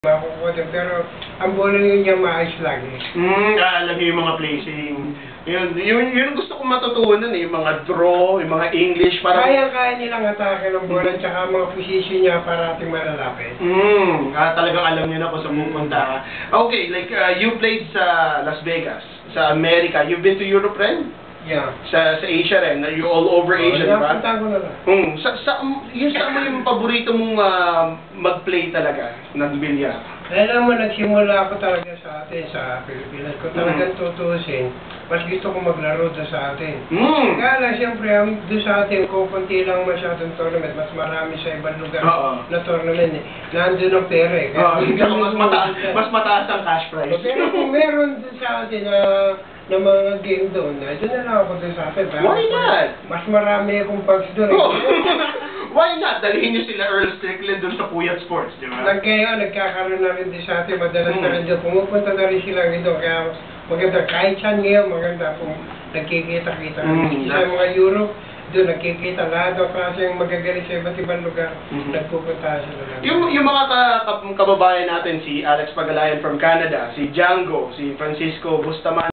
Makukuha din, pero ang bola yun niya maayos lagi. Alam niyo yung mga placing. Yun ang gusto kong matutunan eh, yung mga draw, yung mga English, para Kaya nilang atake ng bola, tsaka mga position niya para ating malalapit. Talagang alam niyo na kung saan pupunta. Okay, like you played sa Las Vegas, sa America. You've been to Europe rin? Yeah. Sa Asia rin, you're all over Asia, di ba? Napunta ko na lang. Saan mo yung paborito mong mag-play talaga ng bilyar? Alam mo, nagsimula ako talaga sa atin, sa Pilipinas. Kung talagang tutusin, mas gusto ko maglaro doon sa atin. Kaya lang, siyempre, doon sa atin, kukunti lang masyadong tournament, mas marami sa ibang lugar na tournament. Nandun ang pera eh. Mas mataas ang cash prize. Pero kung meron doon sa atin na mga game doon, doon na lang ako doon sa atin. Why not? Mas marami akong bugs doon. Why not? Dalhin niyo sila Earl Strickland doon sa Puyat Sports, di ba? Nagkakaroon na rin din sa atin, madalas na rin doon. Pumupunta na rin sila dito, kaya maganda. Kahit saan ngayon, maganda kung nagkikita-kita. Sa mga Europe, doon nagkikita lahat ng klase yung magagaling sa iba't ibang lugar. Nagpupunta sila lang. Yung mga kababayan natin, si Alex Pagalayan from Canada, si Django, si Francisco Bustamante,